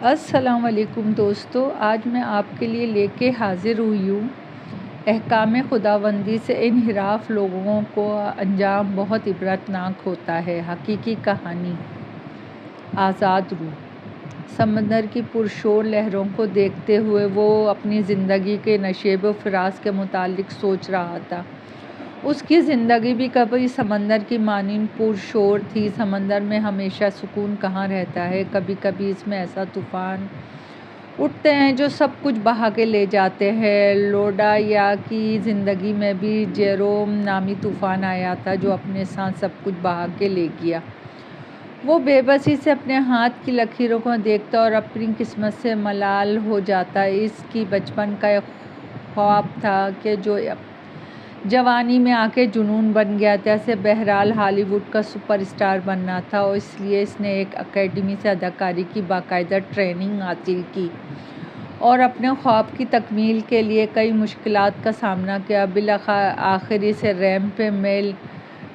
السلام علیکم دوستو، آج میں آپ کے لیے لے کے حاضر ہوئی ہوں احکام خداوندی سے انحراف لوگوں کو انجام بہت عبرتناک ہوتا ہے۔ حقیقی کہانی۔ آزاد روح۔ سمندر کی پرشور لہروں کو دیکھتے ہوئے وہ اپنی زندگی کے نشیب و فراز کے متعلق سوچ رہا تھا۔ اس کی زندگی بھی کبھی سمندر کی مانند پرشور تھی۔ سمندر میں ہمیشہ سکون کہاں رہتا ہے، کبھی کبھی اس میں ایسا طوفان اٹھتے ہیں جو سب کچھ بہا کے لے جاتے ہیں۔ لوڈایا کی زندگی میں بھی جیروم نامی طوفان آیا تھا جو اپنے ساتھ سب کچھ بہا کے لے گیا۔ وہ بے بسی سے اپنے ہاتھ کی لکیروں کو دیکھتا اور اپنی قسمت سے ملال ہو جاتا۔ اس کی بچپن کا ایک خواب تھا کہ جو جوانی میں آ کے جنون بن گیا تھا۔ اسے بہرحال ہالی ووڈ کا سپر اسٹار بننا تھا اور اس لیے اس نے ایک اکیڈمی سے اداکاری کی باقاعدہ ٹریننگ حاصل کی اور اپنے خواب کی تکمیل کے لیے کئی مشکلات کا سامنا کیا۔ بالآخر اسے ریمپ پہ میل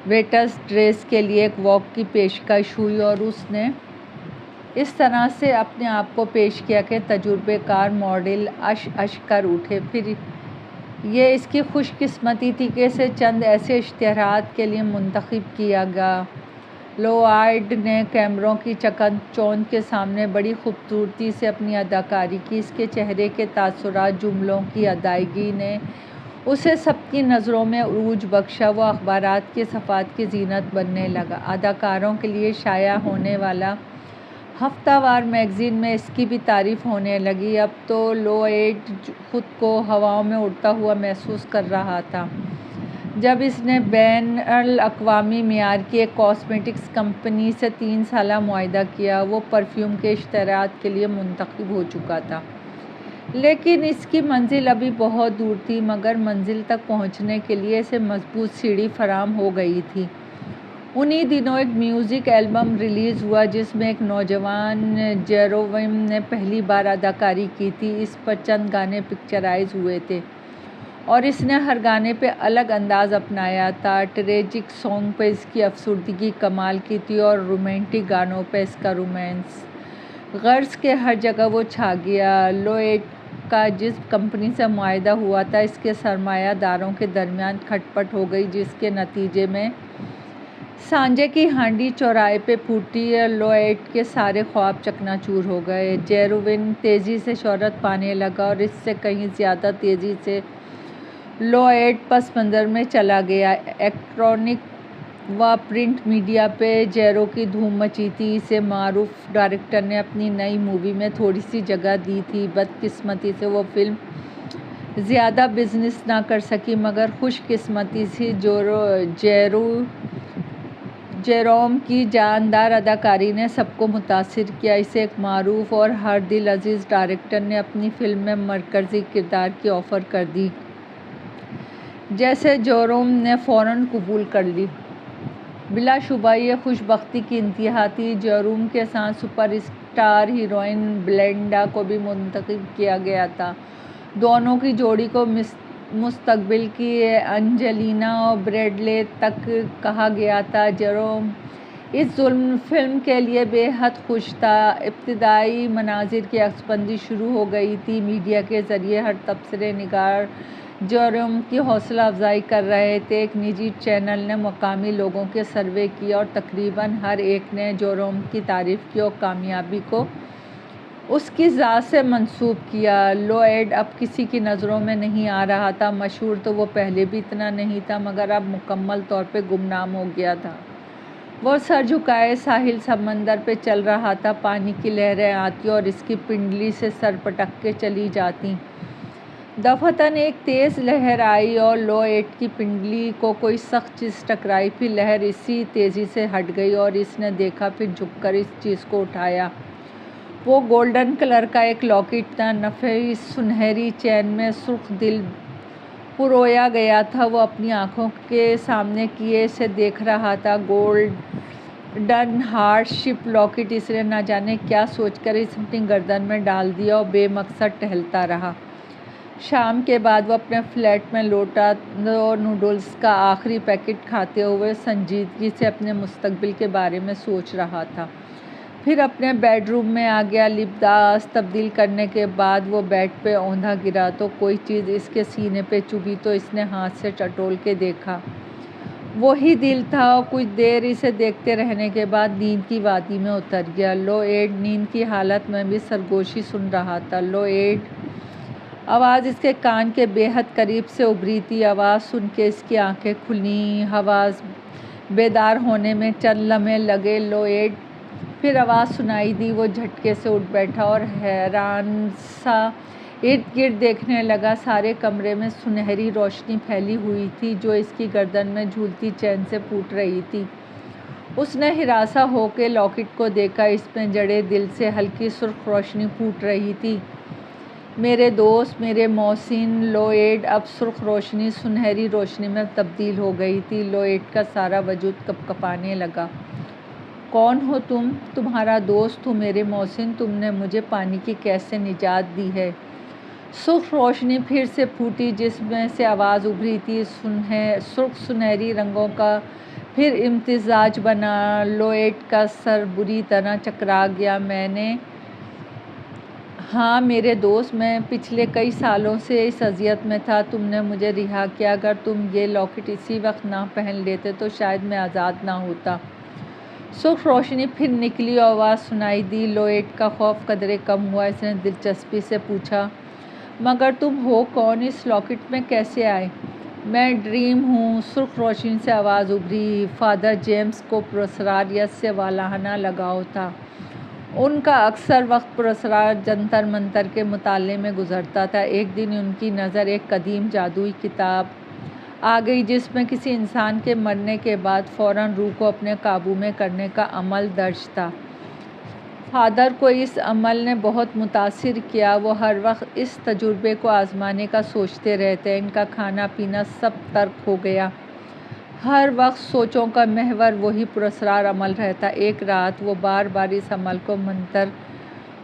ویٹرس ڈریس کے لیے ایک واک کی پیشکش ہوئی اور اس نے اس طرح سے اپنے آپ کو پیش کیا کہ تجربہ کار ماڈل اش کر اٹھے۔ پھر یہ اس کی خوش قسمتی تھی کہ اسے چند ایسے اشتہارات کے لیے منتخب کیا گیا۔ لوئڈ نے کیمروں کی چکن چوندھ کے سامنے بڑی خوبصورتی سے اپنی اداکاری کی۔ اس کے چہرے کے تاثرات، جملوں کی ادائیگی نے اسے سب کی نظروں میں عروج بخشا۔ وہ اخبارات کے صفحات کی زینت بننے لگا۔ اداکاروں کے لیے شائع ہونے والا ہفتہ وار میگزین میں اس کی بھی تعریف ہونے لگی۔ اب تو لوئڈ خود کو ہواؤں میں اڑتا ہوا محسوس کر رہا تھا جب اس نے بین الاقوامی معیار کی ایک کاسمیٹکس کمپنی سے 3 سالہ معاہدہ کیا۔ وہ پرفیوم کے اشتہارات کے لیے منتخب ہو چکا تھا، لیکن اس کی منزل ابھی بہت دور تھی، مگر منزل تک پہنچنے کے لیے اسے مضبوط سیڑھی فراہم ہو گئی تھی۔ انہی دنوں ایک میوزک البم ریلیز ہوا جس میں ایک نوجوان جیروم نے پہلی بار اداکاری کی تھی۔ اس پر چند گانے پکچرائز ہوئے تھے اور اس نے ہر گانے پہ الگ انداز اپنایا تھا۔ ٹریجک سانگ پہ اس کی افسردگی کمال کی تھی اور رومانٹک گانوں پہ اس کا رومانس، غرض کہ ہر جگہ وہ چھا گیا۔ لوئڈ کا جس کمپنی سے معاہدہ ہوا تھا، اس کے سرمایہ داروں کے درمیان کھٹ پٹ ہو گئی، جس کے نتیجے میں سانجے کی ہانڈی چوراہے پہ پھوٹی اور لوئڈ کے سارے خواب چکنا چور ہو گئے۔ جیروم تیزی سے شہرت پانے لگا اور اس سے کہیں زیادہ تیزی سے لوئڈ پس منظر میں چلا گیا۔ الیکٹرانک و پرنٹ میڈیا پہ جیرو کی دھوم مچی تھی۔ اسے معروف ڈائریکٹر نے اپنی نئی مووی میں تھوڑی سی جگہ دی تھی۔ بدقسمتی سے وہ فلم زیادہ بزنس نہ کر سکی، مگر خوش قسمتی سے جیروم کی جاندار اداکاری نے سب کو متاثر کیا۔ اسے ایک معروف اور ہر دل عزیز ڈائریکٹر نے اپنی فلم میں مرکزی کردار کی آفر کر دی، جسے جیروم نے فوراً قبول کر لی۔ بلا شبہ یہ خوش بختی کی انتہا تھی۔ جیروم کے ساتھ سپر اسٹار ہیروئن بلینڈا کو بھی منتخب کیا گیا تھا۔ دونوں کی جوڑی کو مستقبل کی اینجلینا بریڈلے تک کہا گیا تھا۔ جیروم اس فلم کے لیے بے حد خوش تھا۔ ابتدائی مناظر کی عکس بندی شروع ہو گئی تھی۔ میڈیا کے ذریعے ہر تبصرہ نگار جیروم کی حوصلہ افزائی کر رہے تھے۔ ایک نجی چینل نے مقامی لوگوں کے سروے کیے اور تقریباً ہر ایک نے جیروم کی تعریف کی اور کامیابی کو اس کی ذات سے منسوب کیا۔ لوئڈ اب کسی کی نظروں میں نہیں آ رہا تھا۔ مشہور تو وہ پہلے بھی اتنا نہیں تھا، مگر اب مکمل طور پہ گمنام ہو گیا تھا۔ وہ سر جھکائے ساحل سمندر پہ چل رہا تھا۔ پانی کی لہریں آتی اور اس کی پنڈلی سے سر پٹک کے چلی جاتیں۔ دفعتاً ایک تیز لہر آئی اور لوئڈ کی پنڈلی کو کوئی سخت چیز ٹکرائی۔ پھر لہر اسی تیزی سے ہٹ گئی اور اس نے دیکھا، پھر جھک کر اس چیز کو اٹھایا۔ وہ گولڈن کلر کا ایک لاکٹ تھا، نفیس سنہری چین میں سرخ دل پرویا گیا تھا۔ وہ اپنی آنکھوں کے سامنے کیے سے دیکھ رہا تھا۔ گولڈن ہارٹ شیپ لاکٹ اس نے نہ جانے کیا سوچ کر اس اپنی گردن میں ڈال دیا اور بے مقصد ٹہلتا رہا۔ شام کے بعد وہ اپنے فلیٹ میں لوٹا اور نوڈلز کا آخری پیکٹ کھاتے ہوئے سنجیدگی سے اپنے مستقبل کے بارے میں سوچ رہا تھا۔ پھر اپنے بیڈ روم میں آ گیا۔ لباس تبدیل کرنے کے بعد وہ بیڈ پہ اوندا گرا تو کوئی چیز اس کے سینے پہ چبھی تو اس نے ہاتھ سے ٹٹول کے دیکھا، وہی دل تھا، اور کچھ دیر اسے دیکھتے رہنے کے بعد نیند کی وادی میں اتر گیا۔ لوئیڈ نیند کی حالت میں بھی سرگوشی سن رہا تھا۔ لوئیڈ آواز اس کے کان کے بے حد قریب سے ابھری تھی۔ آواز سن کے اس کی آنکھیں کھلیں۔ آواز بیدار ہونے میں چند لمحے لگے۔ لوئیڈ پھر آواز سنائی دی۔ وہ جھٹکے سے اٹھ بیٹھا اور حیران سا ارد گرد دیکھنے لگا۔ سارے کمرے میں سنہری روشنی پھیلی ہوئی تھی جو اس کی گردن میں جھولتی چین سے پھوٹ رہی تھی۔ اس نے ہراساں ہو کے لاکٹ کو دیکھا، اس میں جڑے دل سے ہلکی سرخ روشنی پھوٹ رہی تھی۔ میرے دوست، میرے محسن! لوئیڈ اب سرخ روشنی سنہری روشنی میں تبدیل ہو گئی تھی۔ لوئیڈ کا سارا وجود کپکپانے لگا۔ کون ہو تم؟ تمہارا دوست ہوں میرے محسن، تم نے مجھے پانی کی قید سے نجات دی ہے۔ سرخ روشنی پھر سے پھوٹی جس میں سے آواز ابھری تھی۔ سرخ سنہری رنگوں کا پھر امتزاج بنا۔ لوئیڈ کا سر بری طرح چکرا گیا۔ ہاں میرے دوست، میں پچھلے کئی سالوں سے اس اذیت میں تھا۔ تم نے مجھے رہا کیا۔ اگر تم یہ لاکٹ اسی وقت نہ پہن لیتے تو شاید میں آزاد نہ ہوتا۔ سرخ روشنی پھر نکلی اور آواز سنائی دی۔ لوئیڈ کا خوف قدرے کم ہوا۔ اس نے دلچسپی سے پوچھا، مگر تم ہو کون؟ اس لاکٹ میں کیسے آئے؟ میں ڈریم ہوں، سرخ روشنی سے آواز ابھری۔ فادر جیمز کو پراسراریت سے والہانہ لگاؤ تھا۔ ان کا اکثر وقت پراسرار جنتر منتر کے مطالعے میں گزرتا تھا۔ ایک دن ان کی نظر ایک قدیم جادوئی کتاب آ گئی جس میں کسی انسان کے مرنے کے بعد فوراً روح کو اپنے قابو میں کرنے کا عمل درج تھا۔ فادر کو اس عمل نے بہت متاثر کیا۔ وہ ہر وقت اس تجربے کو آزمانے کا سوچتے رہتے۔ ان کا کھانا پینا سب ترک ہو گیا۔ ہر وقت سوچوں کا محور وہی پراسرار عمل رہتا۔ ایک رات وہ بار بار اس عمل کو منتر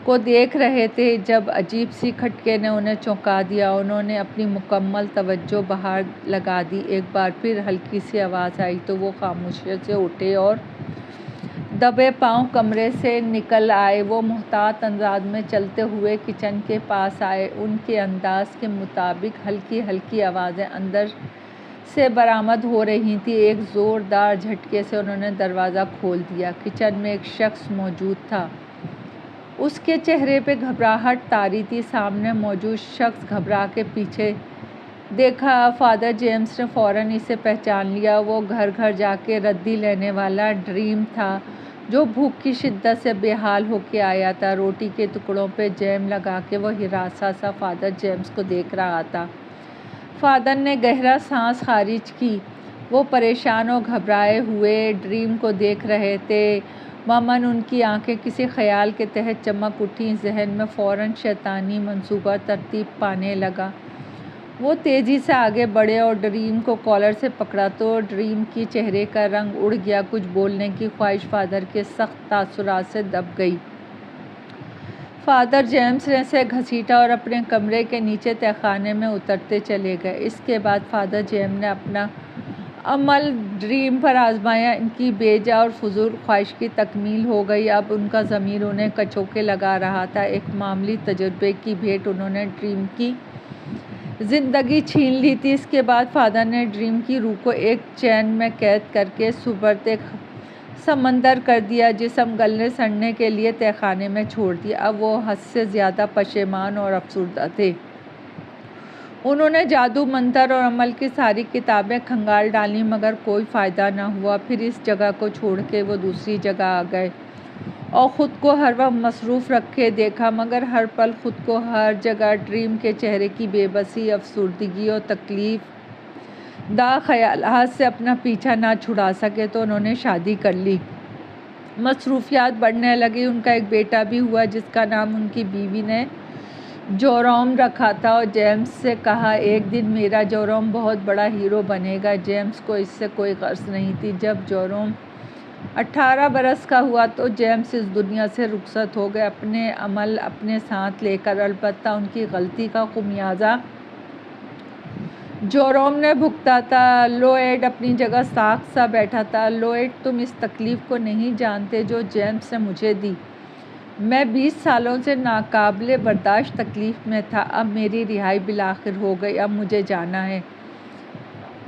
کو دیکھ رہے تھے جب عجیب سی کھٹکے نے انہیں چونکا دیا۔ انہوں نے اپنی مکمل توجہ باہر لگا دی۔ ایک بار پھر ہلکی سی آواز آئی تو وہ خاموشی سے اٹھے اور دبے پاؤں کمرے سے نکل آئے۔ وہ محتاط انداز میں چلتے ہوئے کچن کے پاس آئے۔ ان کے انداز کے مطابق ہلکی ہلکی آوازیں اندر سے برآمد ہو رہی تھیں۔ ایک زوردار جھٹکے سے انہوں نے دروازہ کھول دیا۔ کچن میں ایک شخص موجود تھا۔ اس کے چہرے پہ گھبراہٹ طاری تھی۔ سامنے موجود شخص گھبرا کے پیچھے دیکھا۔ فادر جیمز نے فوراً اسے پہچان لیا۔ وہ گھر گھر جا کے ردی لینے والا ڈریم تھا جو بھوک کی شدت سے بے حال ہو کے آیا تھا۔ روٹی کے ٹکڑوں پہ جیم لگا کے وہ ہراساں سا فادر جیمز کو دیکھ رہا تھا۔ فادر نے گہرا سانس خارج کی۔ وہ پریشان اور گھبرائے ہوئے ڈریم کو دیکھ رہے تھے۔ ممن ان کی آنکھیں کسی خیال کے تحت چمک اٹھیں۔ ذہن میں فوراً شیطانی منصوبہ ترتیب پانے لگا۔ وہ تیزی سے آگے بڑھے اور ڈریم کو کالر سے پکڑا تو ڈریم کی چہرے کا رنگ اڑ گیا۔ کچھ بولنے کی خواہش فادر کے سخت تاثرات سے دب گئی۔ فادر جیمز نے اسے گھسیٹا اور اپنے کمرے کے نیچے تہہ خانے میں اترتے چلے گئے۔ اس کے بعد فادر جیمز نے اپنا عمل ڈریم پر آزمایا۔ ان کی بے جا اور فضول خواہش کی تکمیل ہو گئی۔ اب ان کا ضمیر انہیں کچوکے لگا رہا تھا۔ ایک معمولی تجربے کی بھیٹ انہوں نے ڈریم کی زندگی چھین لی تھی۔ اس کے بعد فادر نے ڈریم کی روح کو ایک چین میں قید کر کے سپرد ایک سمندر کر دیا۔ جسم گلنے سڑنے کے لیے تہہ خانے میں چھوڑ دیا۔ اب وہ حد سے زیادہ پشیمان اور افسردہ تھے۔ انہوں نے جادو، منتر اور عمل کی ساری کتابیں کھنگال ڈالیں مگر کوئی فائدہ نہ ہوا۔ پھر اس جگہ کو چھوڑ کے وہ دوسری جگہ آ گئے اور خود کو ہر وقت مصروف رکھے دیکھا، مگر ہر پل خود کو ہر جگہ ڈریم کے چہرے کی بے بسی، افسردگی اور تکلیف دہ خیالات سے اپنا پیچھا نہ چھڑا سکے تو انہوں نے شادی کر لی۔ مصروفیات بڑھنے لگیں۔ ان کا ایک بیٹا بھی ہوا جس کا نام ان کی بیوی نے جوروم رکھا تھا اور جیمز سے کہا، ایک دن میرا جوروم بہت بڑا ہیرو بنے گا۔ جیمز کو اس سے کوئی غرض نہیں تھی۔ جب جوروم 18 برس کا ہوا تو جیمز اس دنیا سے رخصت ہو گئے، اپنے عمل اپنے ساتھ لے کر۔ البتہ ان کی غلطی کا خمیازہ جوروم نے بھگتا تھا۔ لوئیڈ اپنی جگہ ساکت سا بیٹھا تھا۔ لوئیڈ، تم اس تکلیف کو نہیں جانتے جو جیمز نے مجھے دی۔ میں 20 سالوں سے ناقابل برداشت تکلیف میں تھا۔ اب میری رہائی بالآخر ہو گئی، اب مجھے جانا ہے،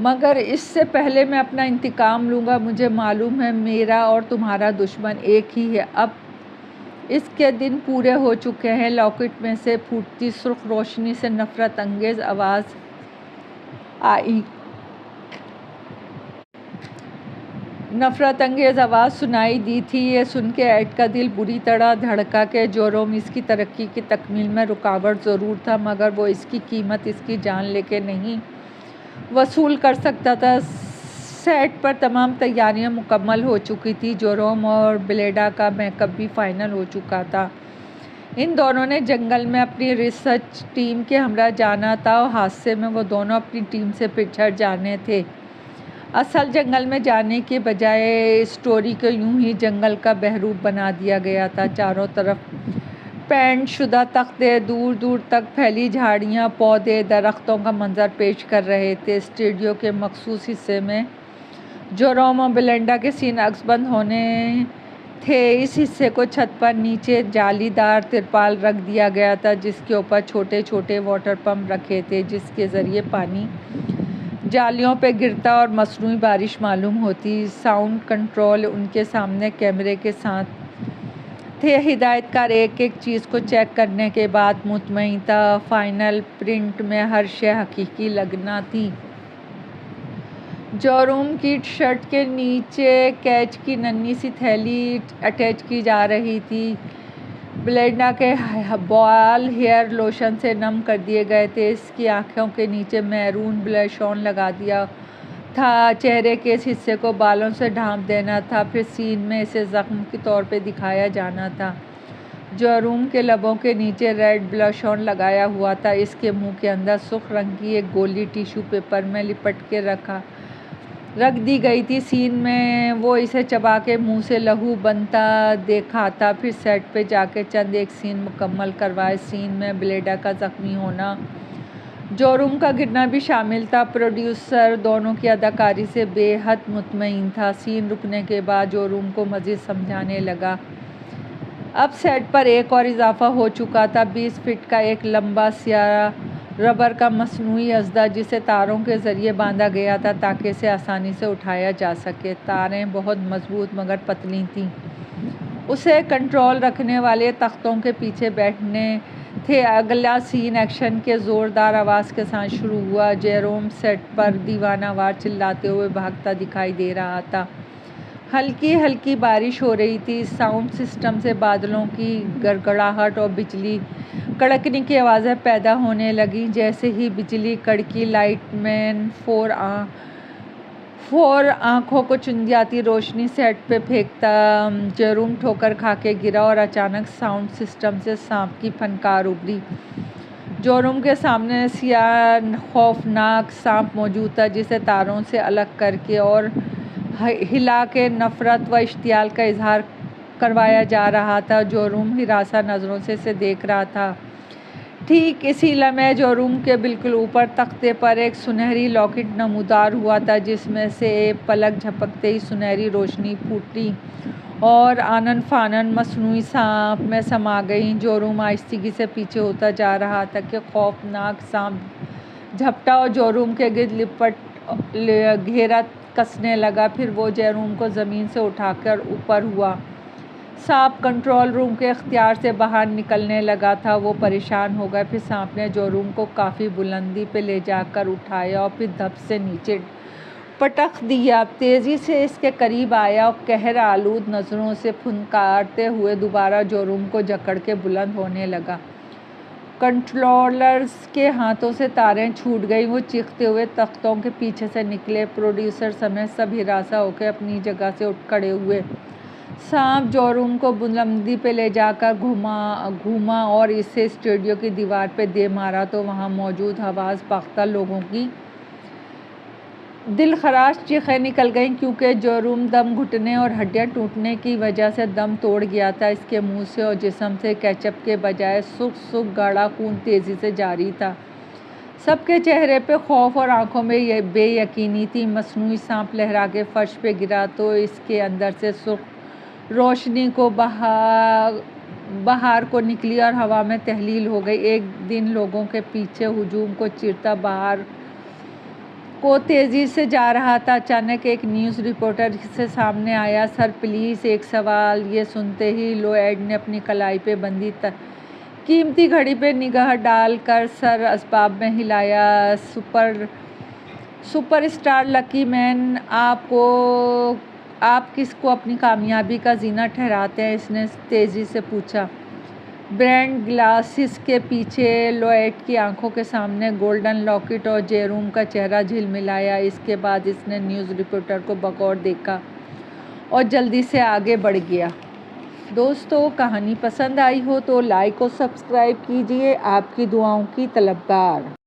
مگر اس سے پہلے میں اپنا انتقام لوں گا۔ مجھے معلوم ہے میرا اور تمہارا دشمن ایک ہی ہے۔ اب اس کے دن پورے ہو چکے ہیں۔ لاکٹ میں سے پھوٹتی سرخ روشنی سے نفرت انگیز آواز آئی۔ نفرت انگیز آواز سنائی دی تھی۔ یہ سن کے ایڈ کا دل بری طرح دھڑکا کہ جیروم اس کی ترقی کی تکمیل میں رکاوٹ ضرور تھا، مگر وہ اس کی قیمت اس کی جان لے کے نہیں وصول کر سکتا تھا۔ سیٹ پر تمام تیاریاں مکمل ہو چکی تھیں۔ جیروم اور بلیڈا کا میک اپ بھی فائنل ہو چکا تھا۔ ان دونوں نے جنگل میں اپنی ریسرچ ٹیم کے ہمراہ جانا تھا اور حادثے میں وہ دونوں اپنی ٹیم سے پچھڑ جانے تھے۔ اصل جنگل میں جانے کے بجائے اسٹوری کو یوں ہی جنگل کا بحرروپ بنا دیا گیا تھا۔ چاروں طرف پینٹ شدہ تختے، دور دور تک پھیلی جھاڑیاں، پودے، درختوں کا منظر پیش کر رہے تھے۔ اسٹوڈیو کے مخصوص حصے میں جیروم اور بلینڈا کے سین عکس بند ہونے تھے۔ اس حصے کو چھت پر نیچے جالی دار ترپال رکھ دیا گیا تھا، جس کے اوپر چھوٹے چھوٹے واٹر پمپ رکھے تھے، جس کے ذریعے پانی جالیوں پہ گرتا اور مصنوعی بارش معلوم ہوتی۔ ساؤنڈ کنٹرول ان کے سامنے کیمرے کے ساتھ تھے۔ ہدایت کار ایک ایک چیز کو چیک کرنے کے بعد مطمئن تھا۔ فائنل پرنٹ میں ہر شے حقیقی لگنا تھی۔ جیروم کی شرٹ کے نیچے کیچ کی ننھی سی تھیلی اٹیچ کی جا رہی تھی۔ بلینڈا کے بال ہیئر لوشن سے نم کر دیے گئے تھے۔ اس کی آنکھوں کے نیچے میرون بلش آن لگا دیا تھا۔ چہرے کے اس حصے کو بالوں سے ڈھانپ دینا تھا، پھر سین میں اسے زخم کے طور پہ دکھایا جانا تھا۔ جیروم کے لبوں کے نیچے ریڈ بلش آن لگایا ہوا تھا۔ اس کے منہ کے اندر سرخ رنگ کی ایک گولی ٹیشو پیپر میں لپٹ کے رکھ دی گئی تھی۔ سین میں وہ اسے چبا کے منہ سے لہو بنتا دیکھا تھا۔ پھر سیٹ پہ جا کے چند ایک سین مکمل کروائے۔ سین میں بلیڈا کا زخمی ہونا، جیروم کا گرنا بھی شامل تھا۔ پروڈیوسر دونوں کی اداکاری سے بے حد مطمئن تھا۔ سین رکنے کے بعد جیروم کو مزید سمجھانے لگا۔ اب سیٹ پر ایک اور اضافہ ہو چکا تھا۔ 20 فٹ کا ایک لمبا سیاہ ربر کا مصنوعی اژدھا، جسے تاروں کے ذریعے باندھا گیا تھا تاکہ اسے آسانی سے اٹھایا جا سکے۔ تاریں بہت مضبوط مگر پتلی تھیں۔ اسے کنٹرول رکھنے والے تختوں کے پیچھے بیٹھنے تھے۔ اگلا سین ایکشن کے زوردار آواز کے ساتھ شروع ہوا۔ جیروم سیٹ پر دیوانہ وار چلاتے ہوئے بھاگتا دکھائی دے رہا تھا۔ ہلکی ہلکی بارش ہو رہی تھی۔ ساؤنڈ سسٹم سے بادلوں کی گڑگڑاہٹ اور بجلی کڑکنے کی آوازیں پیدا ہونے لگیں۔ جیسے ہی بجلی کڑکی، لائٹ مین فور آنکھوں کو چن جاتی روشنی سیٹ پہ پھینکتا۔ جیروم ٹھوکر کھا کے گرا اور اچانک ساؤنڈ سسٹم سے سانپ کی پھنکار ابھری۔ جیروم کے سامنے سیاہ خوفناک سانپ موجود تھا، جسے تاروں سے الگ کر کے اور ہلا کے نفرت و اشتعال کا اظہار کروایا جا رہا تھا۔ جیروم ہراساں نظروں سے اسے دیکھ رہا تھا۔ ٹھیک اسی لمحے جیروم کے بالکل اوپر تختے پر ایک سنہری لاکٹ نمودار ہوا تھا، جس میں سے ایک پلک جھپکتے ہی سنہری روشنی پھوٹی اور آنن فانن مصنوعی سانپ میں سما گئی۔ جیروم آہستگی سے پیچھے ہوتا جا رہا تھا کہ خوفناک سانپ جھپٹا اور جیروم کے گرد لپٹ گھیرا کسنے لگا۔ پھر وہ جیروم کو زمین سے اٹھا کر اوپر ہوا۔ سانپ کنٹرول روم کے اختیار سے باہر نکلنے لگا تھا۔ وہ پریشان ہو گئے۔ پھر سانپ نے جیروم کو کافی بلندی پہ لے جا کر اٹھایا اور پھر دھپ سے نیچے پٹخ دیا۔ تیزی سے اس کے قریب آیا اور قہر آلود نظروں سے پھنکارتے ہوئے دوبارہ جیروم کو جکڑ کے بلند ہونے لگا۔ کنٹرولرز کے ہاتھوں سے تاریں چھوٹ گئیں۔ وہ چیختے ہوئے تختوں کے پیچھے سے نکلے۔ پروڈیوسر سمیت سب ہراساں ہو کے اپنی جگہ سے اٹھ کھڑے ہوئے۔ سانپ جیروم کو بلندی پہ لے جا کر گھوما اور اسے اسٹوڈیو کی دیوار پہ دے مارا تو وہاں موجود حواس باختہ لوگوں کی دل خراش چیخیں نکل گئیں، کیونکہ جیروم دم گھٹنے اور ہڈیاں ٹوٹنے کی وجہ سے دم توڑ گیا تھا۔ اس کے منہ سے اور جسم سے کیچپ کے بجائے سرخ گاڑھا خون تیزی سے جاری تھا۔ سب کے چہرے پہ خوف اور آنکھوں میں بے یقینی تھی۔ مصنوعی سانپ لہرا کے فرش پہ گرا تو اس کے اندر سے سرخ روشنی کو بہا باہر کو نکلی اور ہوا میں تحلیل ہو گئی۔ ایک دن لوگوں کے پیچھے ہجوم کو چیرتا باہر کو تیزی سے جا رہا تھا۔ اچانک ایک نیوز رپورٹر سے سامنے آیا۔ سر پلیز ایک سوال۔ یہ سنتے ہی لوئیڈ نے اپنی کلائی پہ بندھی قیمتی گھڑی پہ نگاہ ڈال کر سر اسباب میں ہلایا۔ سپر اسٹار لکی مین، آپ کس کو اپنی کامیابی کا زینہ ٹھہراتے ہیں؟ اس نے تیزی سے پوچھا۔ برینڈ گلاسز کے پیچھے لوئیڈ کی آنکھوں کے سامنے گولڈن لاکٹ اور جیروم کا چہرہ جھلملایا۔ اس کے بعد اس نے نیوز رپورٹر کو بغور دیکھا اور جلدی سے آگے بڑھ گیا۔ دوستو، کہانی پسند آئی ہو تو لائک اور سبسکرائب کیجیے۔ آپ کی دعاؤں کی طلبگار۔